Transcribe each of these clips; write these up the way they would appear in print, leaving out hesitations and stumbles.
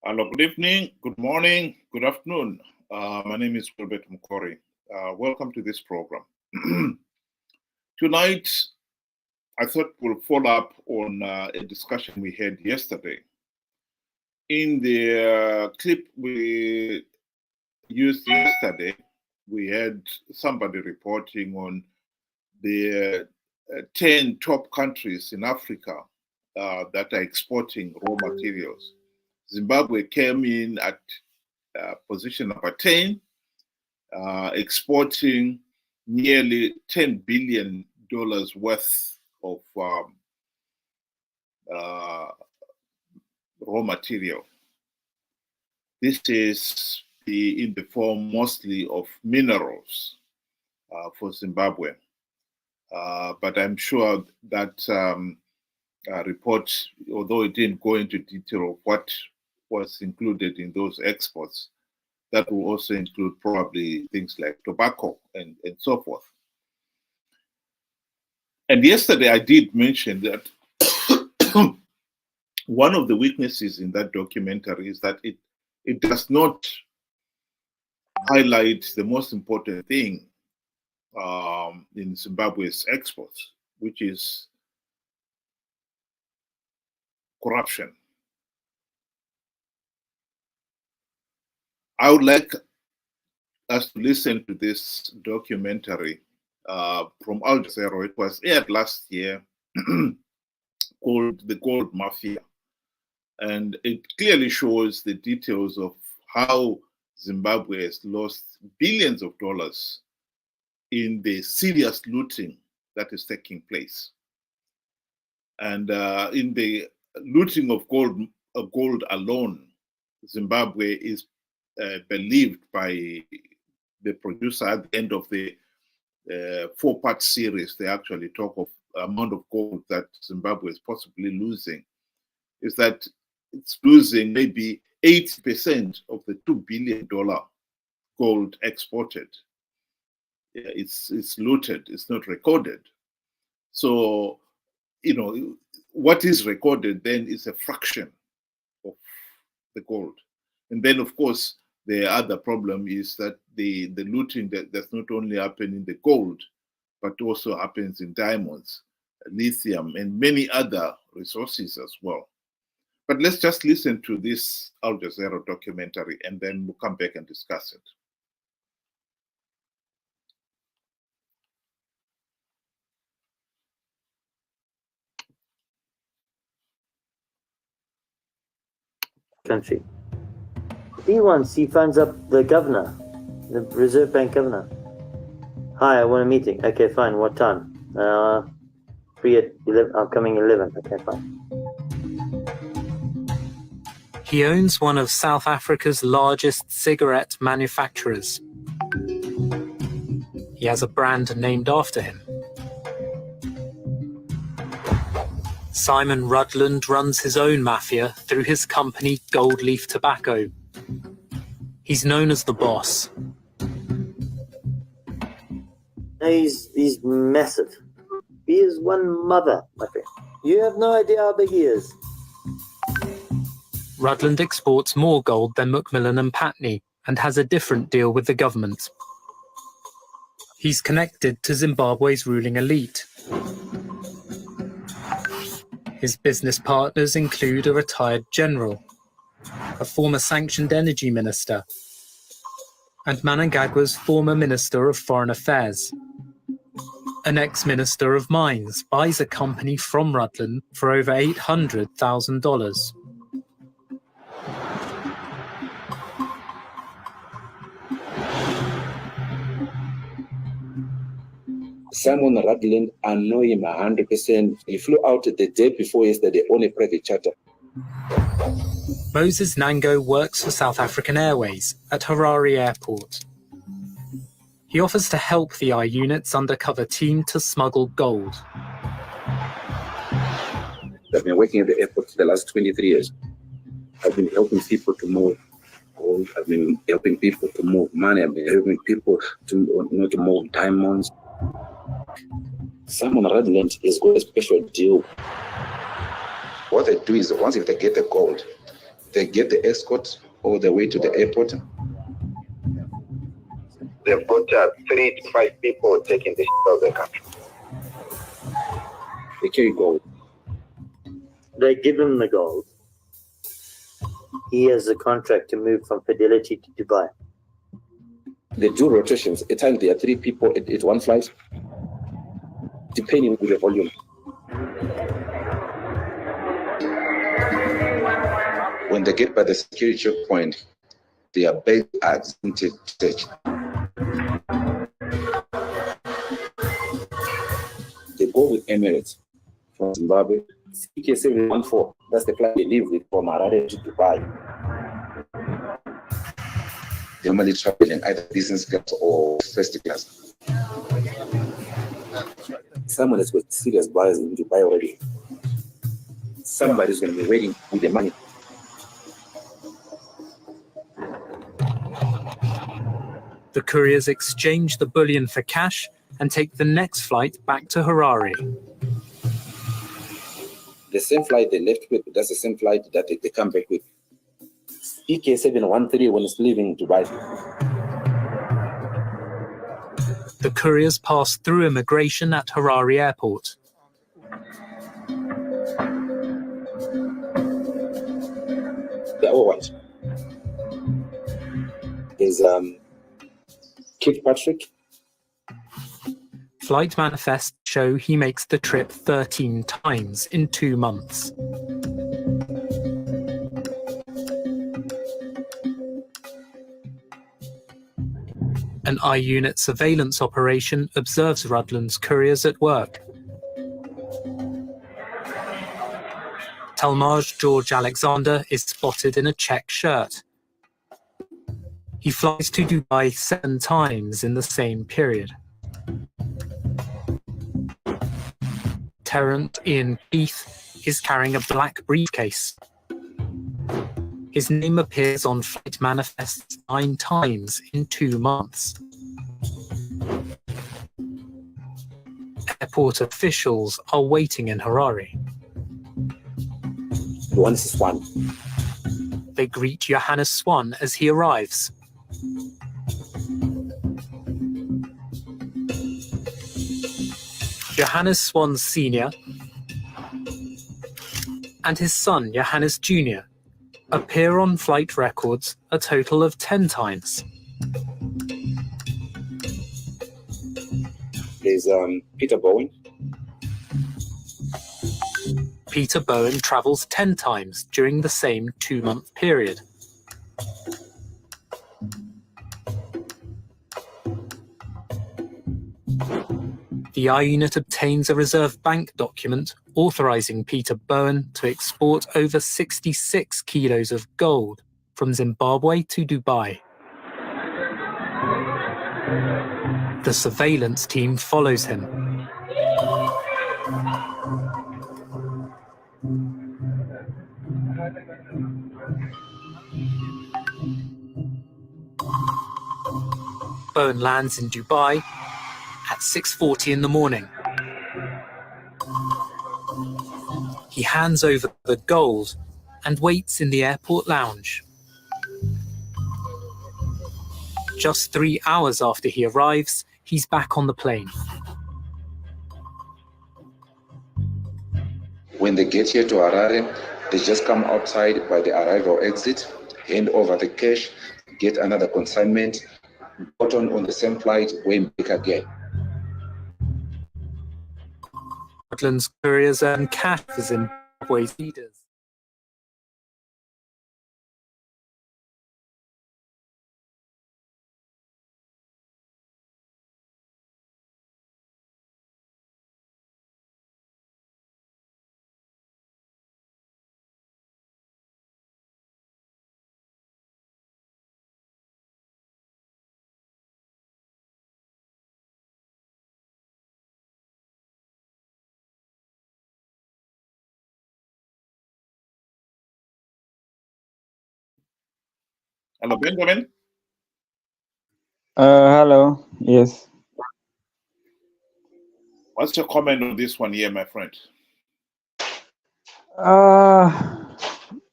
Hello, good evening, good morning, good afternoon. My name is Wilbert Mukori. Welcome to this program. Tonight, I thought we'll follow up on a discussion we had yesterday. In the clip we used yesterday, we had somebody reporting on the 10 top countries in Africa that are exporting raw materials. Zimbabwe came in at position number 10, exporting nearly $10 billion worth of raw material. This is in the form mostly of minerals for Zimbabwe. But I'm sure that report, although it didn't go into detail of what was included in those exports, that will also include probably things like tobacco and so forth. And yesterday I did mention that one of the weaknesses in that documentary is that it does not highlight the most important thing in Zimbabwe's exports, which is corruption. I would like us to listen to this documentary from Al Jazeera. It was aired last year, called The Gold Mafia. And it clearly shows the details of how Zimbabwe has lost billions of dollars in the serious looting that is taking place. And in the looting of gold alone, Zimbabwe is believed by the producer at the end of the 4-part series. They actually talk of the amount of gold that Zimbabwe is possibly losing, is that it's losing maybe 80% of the $2 billion gold exported. It's looted, it's not recorded. So, what is recorded then is a fraction of the gold. And then, of course, the other problem is that the looting that does not only happen in the gold, but also happens in diamonds, lithium, and many other resources as well. But let's just listen to this Al Jazeera documentary, and then we'll come back and discuss it. Country. He phones up the governor, the Reserve Bank governor. Hi, I want a meeting. Okay, fine. What time? Free at 11. I'm coming 11. Okay, fine. He owns one of South Africa's largest cigarette manufacturers. He has a brand named after him. Simon Rutland runs his own mafia through his company Gold Leaf Tobacco. He's known as the boss. He's massive. He is one mother, my friend. You have no idea how big he is. Rutland exports more gold than Macmillan and Patney and has a different deal with the government. He's connected to Zimbabwe's ruling elite. His business partners include a retired general, a former sanctioned energy minister, and Mnangagwa's former Minister of Foreign Affairs. An ex-minister of mines buys a company from Rutland for over $800,000. Simon Rutland, I know him 100%. He flew out the day before yesterday on a private charter. Moses Nango works for South African Airways at Harare Airport. He offers to help the I Unit's undercover team to smuggle gold. I've been working at the airport for the last 23 years. I've been helping people to move gold. I've been helping people to move money. I've been helping people to move diamonds. Simon Rutland has got a special deal. What they do is once if they get the gold, they get the escort all the way to the airport. They've got 3 to 5 people taking the shit out of the country. They carry gold. They give him the gold. He has a contract to move from Fidelity to Dubai. They do rotations. At times there are 3 people at one flight, depending on the volume. When they get by the security checkpoint, their bags are stage. They go with Emirates from Zimbabwe. CK714, that's the flight they leave with from Harare to Dubai. They normally travel in either business class or first class. Someone that's got serious buyers in Dubai already. Somebody's going to be waiting with the money. The couriers exchange the bullion for cash and take the next flight back to Harare. The same flight they left with, that's the same flight that they come back with. EK713 when it's leaving Dubai. The couriers pass through immigration at Harare Airport. They're all white. There's Kid Patrick. Flight manifests show he makes the trip 13 times in 2 months. An I-Unit surveillance operation observes Rudland's couriers at work. Talmage George Alexander is spotted in a check shirt. He flies to Dubai 7 times in the same period. Terrant Ian Keith is carrying a black briefcase. His name appears on flight manifests 9 times in 2 months. Airport officials are waiting in Harare. One Swan. They greet Johannes Swan as he arrives. Johannes Swan Sr. and his son Johannes Jr. appear on flight records a total of 10 times. There's Peter Bowen. Peter Bowen travels 10 times during the same 2-month period. The I-Unit obtains a reserve bank document authorizing Peter Bowen to export over 66 kilos of gold from Zimbabwe to Dubai. The surveillance team follows him. Bowen lands in Dubai at 6:40 in the morning. He hands over the gold and waits in the airport lounge. Just 3 hours after he arrives, he's back on the plane. When they get here to Harare, they just come outside by the arrival exit, hand over the cash, get another consignment, got on the same flight, going back again. Rutland's couriers earn cash for Zimbabwe's leaders. Hello, Benjamin. Hello. Yes. What's your comment on this one here, my friend?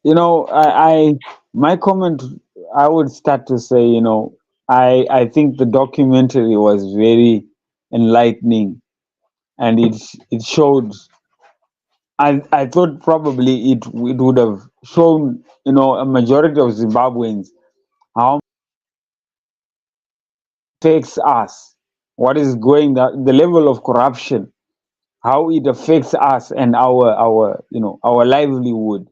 You know, my comment, I would start to say, you know, I think the documentary was very enlightening, and it showed. I thought probably it would have shown, you know, a majority of Zimbabweans how it affects us, what is going, the level of corruption, how it affects us and our you know, our livelihood,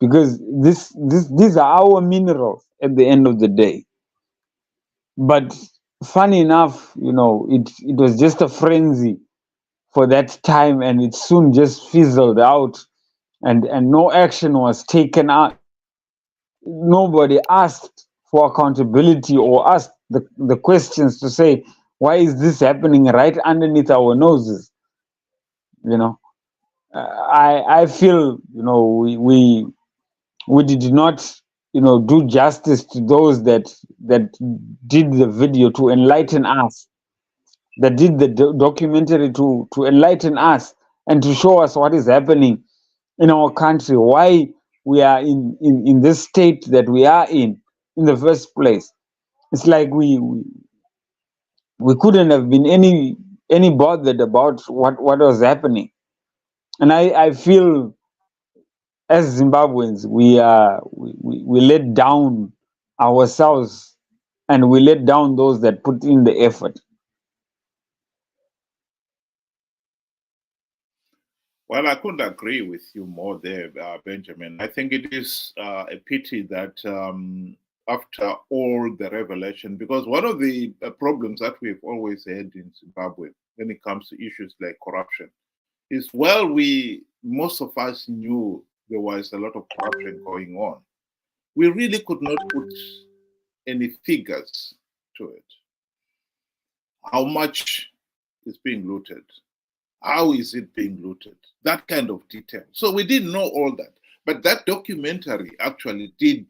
because these are our minerals at the end of the day. But funny enough, you know, it was just a frenzy for that time, and it soon just fizzled out, and no action was taken out. Nobody asked for accountability or asked the questions to say, why is this happening right underneath our noses? You know, I feel, you know, we did not, you know, do justice to those that did the video to enlighten us, that did the documentary to enlighten us and to show us what is happening in our country, why we are in this state that we are in the first place. It's like we couldn't have been any bothered about what was happening. And I feel, as Zimbabweans, we let down ourselves, and we let down those that put in the effort. Well, I couldn't agree with you more there, Benjamin. I think it is a pity that after all the revelation, because one of the problems that we've always had in Zimbabwe when it comes to issues like corruption is, well, most of us knew there was a lot of corruption going on. We really could not put any figures to it. How much is being looted? How is it being looted? That kind of detail. So we didn't know all that. But that documentary actually did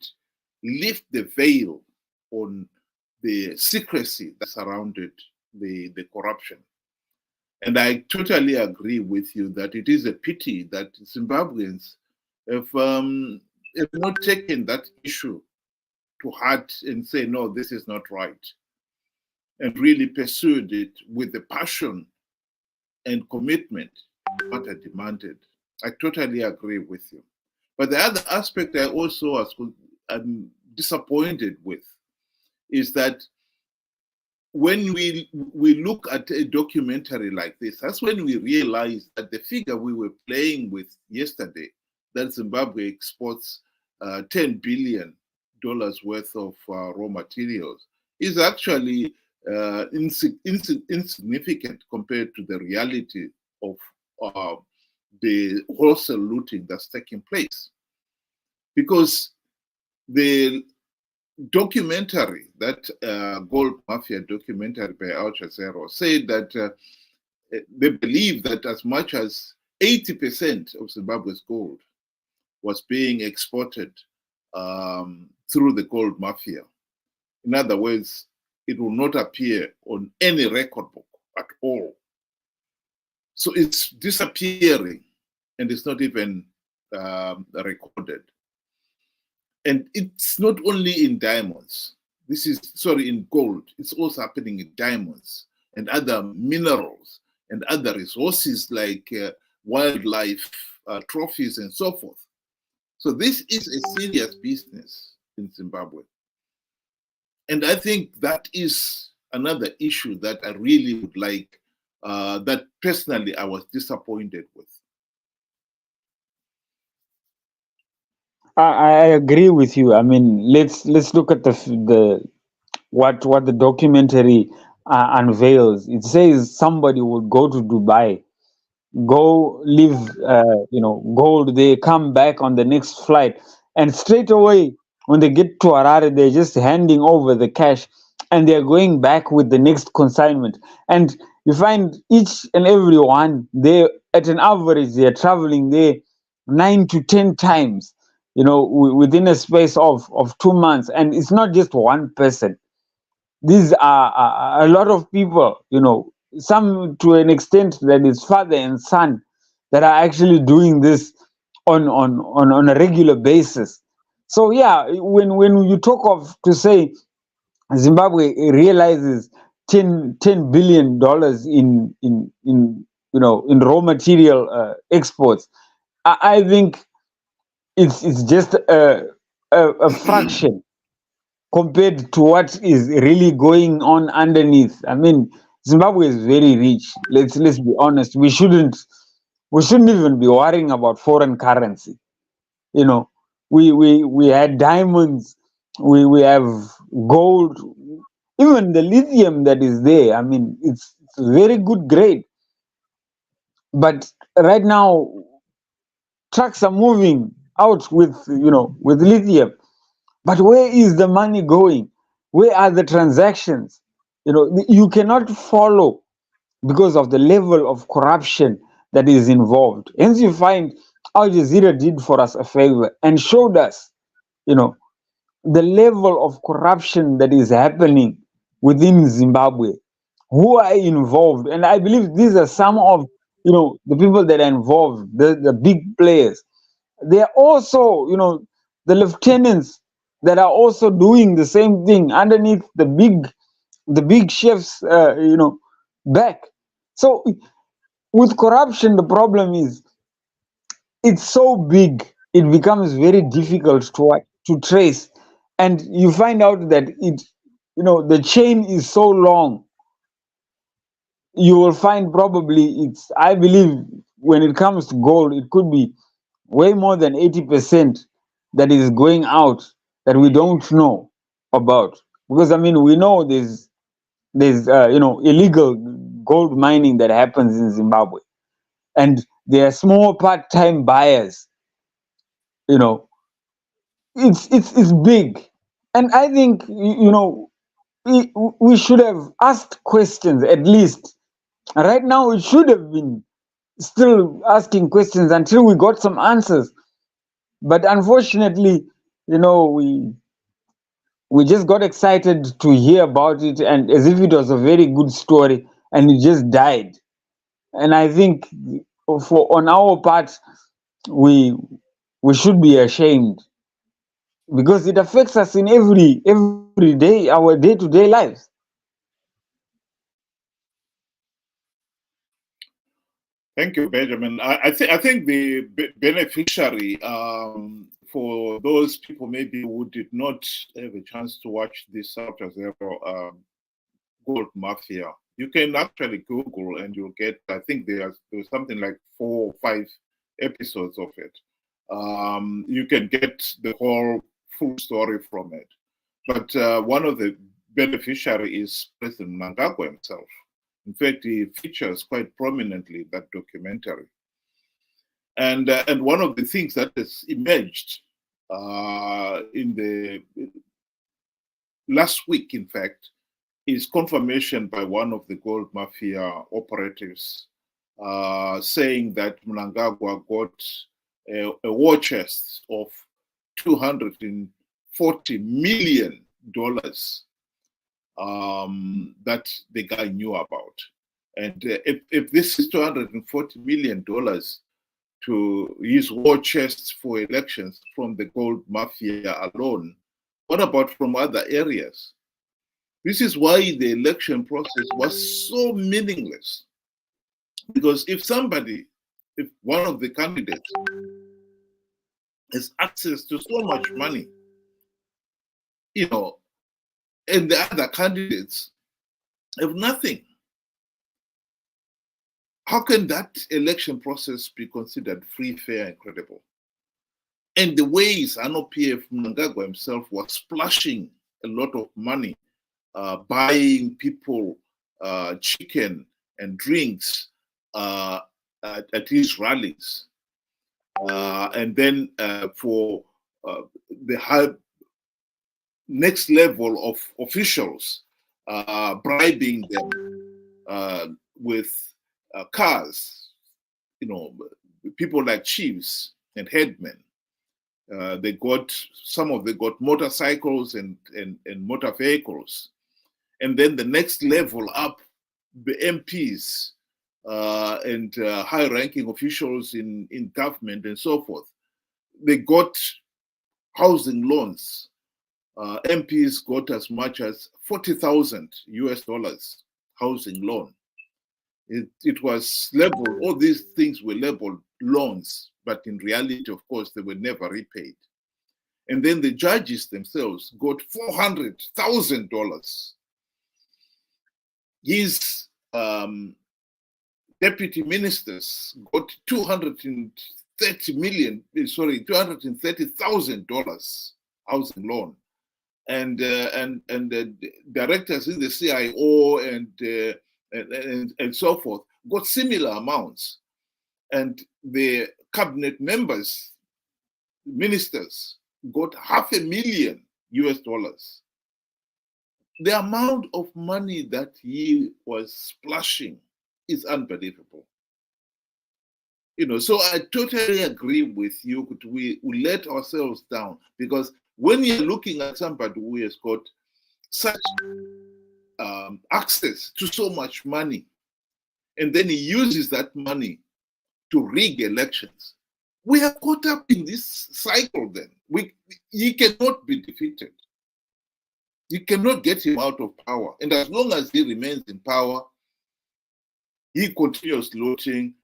lift the veil on the secrecy that surrounded the corruption. And I totally agree with you that it is a pity that Zimbabweans have not taken that issue to heart and say, no, this is not right, and really pursued it with the passion and commitment what I demanded. I totally agree with you. But the other aspect I also am disappointed with is that when we look at a documentary like this, that's when we realize that the figure we were playing with yesterday, that Zimbabwe exports $10 billion worth of raw materials, is actually insignificant compared to the reality of the wholesale looting that's taking place. Because the documentary, that Gold Mafia documentary by Al Jazeera, said that they believe that as much as 80% of Zimbabwe's gold was being exported through the Gold Mafia. In other words, it will not appear on any record book at all. So it's disappearing, and it's not even recorded. And it's not only in diamonds. In gold. It's also happening in diamonds and other minerals and other resources like wildlife trophies and so forth. So this is a serious business in Zimbabwe. And I think that is another issue that I really would like, that personally I was disappointed with. I agree with you. I mean, let's look at what the documentary unveils. It says somebody would go to Dubai, go live, gold. They come back on the next flight, and straight away when they get to Harare, they're just handing over the cash, and they're going back with the next consignment. And you find each and every one, they at an average, they're traveling there 9 to 10 times, within a space of 2 months. And it's not just one person. These are a lot of people, some to an extent that is father and son, that are actually doing this on a regular basis. So yeah, when you talk of to say Zimbabwe realizes $10 billion in in raw material exports, I think it's just a fraction compared to what is really going on underneath. I mean, Zimbabwe is very rich. Let's be honest. We shouldn't even be worrying about foreign currency. You know, we had diamonds, we have gold, even the lithium that is there. I mean, it's very good grade. But right now, trucks are moving out with with lithium. But where is the money going? Where are the transactions? You cannot follow because of the level of corruption that is involved. Hence, you find Al Jazeera did for us a favor and showed us, the level of corruption that is happening within Zimbabwe, who are involved. And I believe these are some of, the people that are involved, the big players. They are also, the lieutenants that are also doing the same thing underneath the big chefs, back. So with corruption, the problem is it's so big, it becomes very difficult to trace, and you find out that the chain is so long. You will find probably I believe when it comes to gold, it could be way more than 80% that is going out that we don't know about. Because I mean, we know there's illegal gold mining that happens in Zimbabwe, and there are small part-time buyers. It's big, and I think we should have asked questions at least. Right now, it should have been still asking questions until we got some answers. But unfortunately, we just got excited to hear about it, and as if it was a very good story, and it just died. And I think on our part, we should be ashamed, because it affects us in every day, our day-to-day lives. Thank you, Benjamin. I think the beneficiary, for those people maybe who did not have a chance to watch this South Jazeera Gold Mafia, you can actually Google and you'll get, I think there's something like 4 or 5 episodes of it. You can get the whole full story from it. But one of the beneficiaries is President Mnangagwa himself. In fact, he features quite prominently in that documentary. And one of the things that has emerged in the last week, in fact, is confirmation by one of the gold mafia operatives saying that Mnangagwa got a war chest of $240 million that the guy knew about. And if this is $240 million to his war chests for elections from the gold mafia alone, what about from other areas? This is why the election process was so meaningless. Because if one of the candidates has access to so much money, and the other candidates have nothing, how can that election process be considered free, fair, and credible? And the ways Zanu PF Mnangagwa himself was splashing a lot of money, buying people chicken and drinks at his rallies. And then for the next level of officials, bribing them with cars, people like chiefs and headmen. Some of them got motorcycles and motor vehicles. And then the next level up, the MPs and high-ranking officials in government and so forth, they got housing loans. MPs got as much as $40,000 housing loan. It was labeled, all these things were labeled loans, but in reality, of course, they were never repaid. And then the judges themselves got $400,000. His deputy ministers got $230,000 housing loan, and the directors in the CIO and so forth got similar amounts, and the cabinet members, ministers, got $500,000. The amount of money that he was splashing is unbelievable. So I totally agree with you. We let ourselves down, because when you're looking at somebody who has got such access to so much money, and then he uses that money to rig elections, we are caught up in this cycle then. He cannot be defeated. You cannot get him out of power. And as long as he remains in power, he continues looting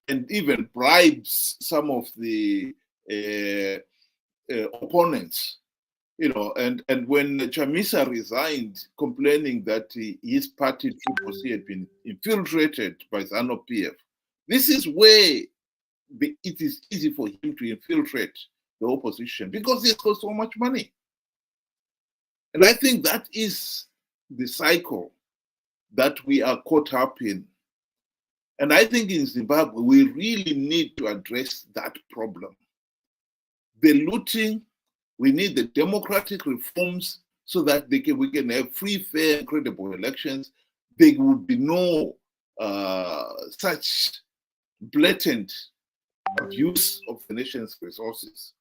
and even bribes some of the opponents. And when Chamisa resigned, complaining that his party troops had been infiltrated by Zanu PF, this is where it is easy for him to infiltrate the opposition, because he's got so much money. And I think that is the cycle that we are caught up in. And I think in Zimbabwe, we really need to address that problem. The looting, we need the democratic reforms so that we can have free, fair, and credible elections. There would be no such blatant abuse of the nation's resources.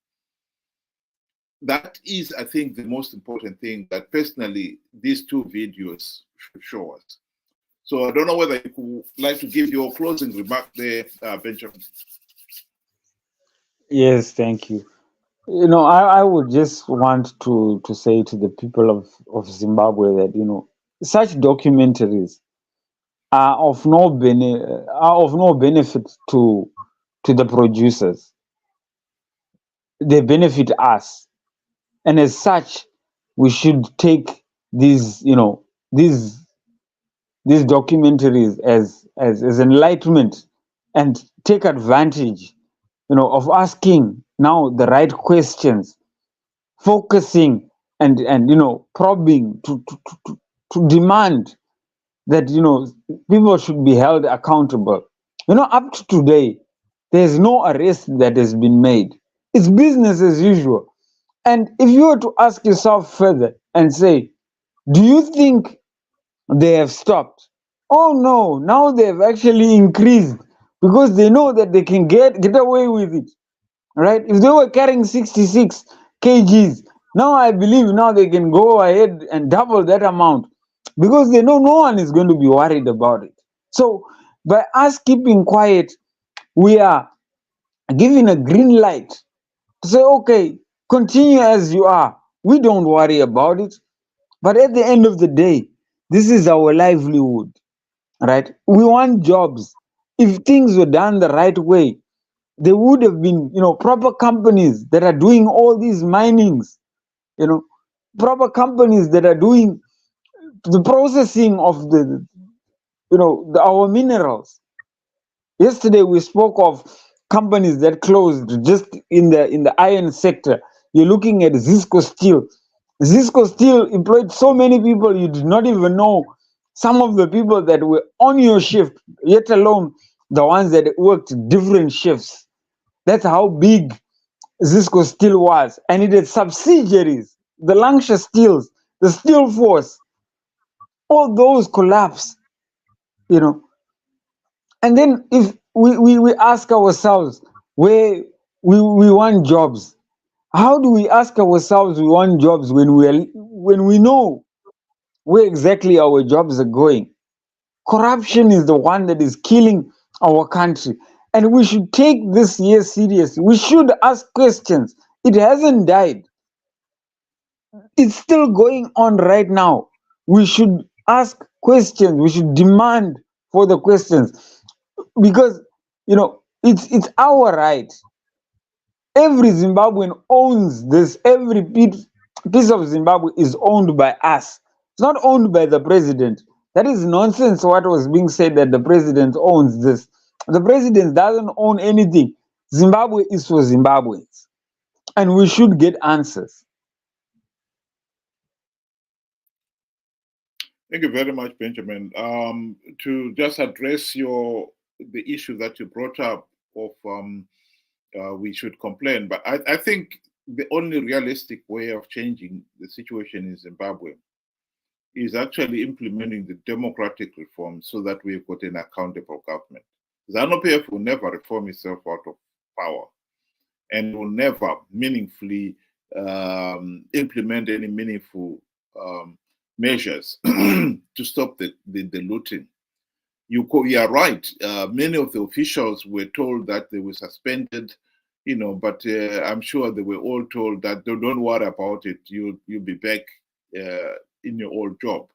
That is, I think, the most important thing that personally these two videos should show us. So I don't know whether you would like to give your closing remark there, Benjamin. Yes, thank you. I would just want to say to the people of Zimbabwe that, such documentaries are of no benefit to the producers. They benefit us. And as such, we should take these documentaries as enlightenment, and take advantage, of asking now the right questions, focusing and probing to demand that people should be held accountable. Up to today, there's no arrest that has been made. It's business as usual. And if you were to ask yourself further and say, do you think they have stopped? Oh no, now they've actually increased, because they know that they can get away with it, right? If they were carrying 66 kgs, now I believe now they can go ahead and double that amount, because they know no one is going to be worried about it. So by us keeping quiet, we are giving a green light to say, okay, continue as you are. We don't worry about it. But at the end of the day, this is our livelihood, right? We want jobs. If things were done the right way, there would have been, proper companies that are doing all these minings, proper companies that are doing the processing of our minerals. Yesterday we spoke of companies that closed just in the iron sector. You're looking at Zisco Steel. Zisco Steel employed so many people you did not even know some of the people that were on your shift, yet alone the ones that worked different shifts. That's how big Zisco Steel was. And it had subsidiaries, the Lancashire Steels, the Steel Force. All those collapsed, And then if we ask ourselves where we want jobs, how do we ask ourselves we want jobs when we know where exactly our jobs are going? Corruption is the one that is killing our country. And we should take this year seriously. We should ask questions. It hasn't died. It's still going on right now. We should ask questions. We should demand for the questions, because it's our right. Every Zimbabwean owns this. Every piece of Zimbabwe is owned by us. It's not owned by the president. That is nonsense what was being said, that the president owns this. The president doesn't own anything. Zimbabwe is for Zimbabweans. And we should get answers. Thank you very much, Benjamin. To just address the issue that you brought up of we should complain, but I think the only realistic way of changing the situation in Zimbabwe is actually implementing the democratic reforms so that we've got an accountable government. Zanu PF will never reform itself out of power and will never meaningfully implement any meaningful measures to stop the looting. You are right. Many of the officials were told that they were suspended, but I'm sure they were all told that don't worry about it. You'll be back in your old job.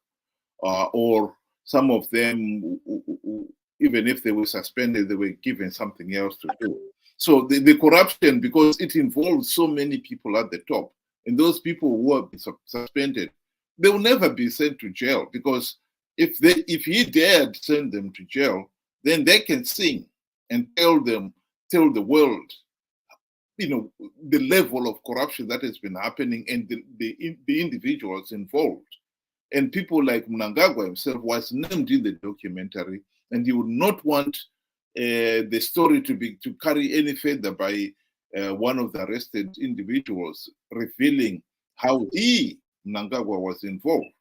Or some of them, even if they were suspended, they were given something else to do. So the corruption, because it involves so many people at the top, and those people who have been suspended, they will never be sent to jail, because if he dared send them to jail, then they can sing and tell the world, the level of corruption that has been happening and the individuals involved. And people like Mnangagwa himself was named in the documentary, and you would not want the story to carry any further by one of the arrested individuals revealing how Mnangagwa was involved.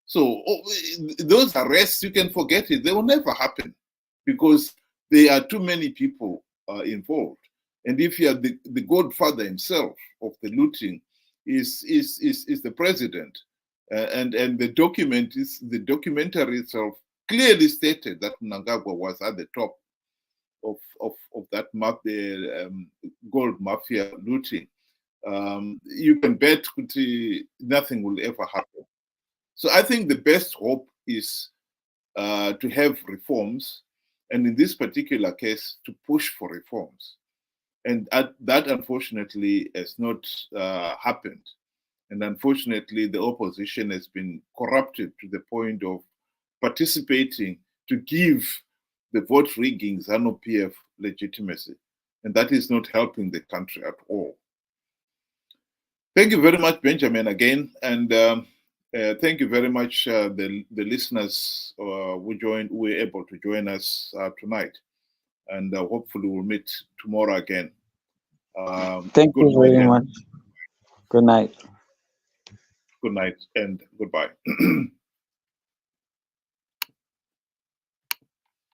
So those arrests, you can forget it. They will never happen, because there are too many people involved. And if you are the godfather himself of the looting is the president, and the documentary itself clearly stated that Mnangagwa was at the top of that gold mafia looting. You can bet nothing will ever happen. So I think the best hope is to have reforms, and in this particular case, to push for reforms. And that unfortunately has not happened. And unfortunately, the opposition has been corrupted to the point of participating to give the vote rigging Zanu PF legitimacy. And that is not helping the country at all. Thank you very much, Benjamin, again. And thank you very much, the listeners who were able to join us tonight. And hopefully we'll meet tomorrow again. Thank you very much. Good night. Good night and goodbye.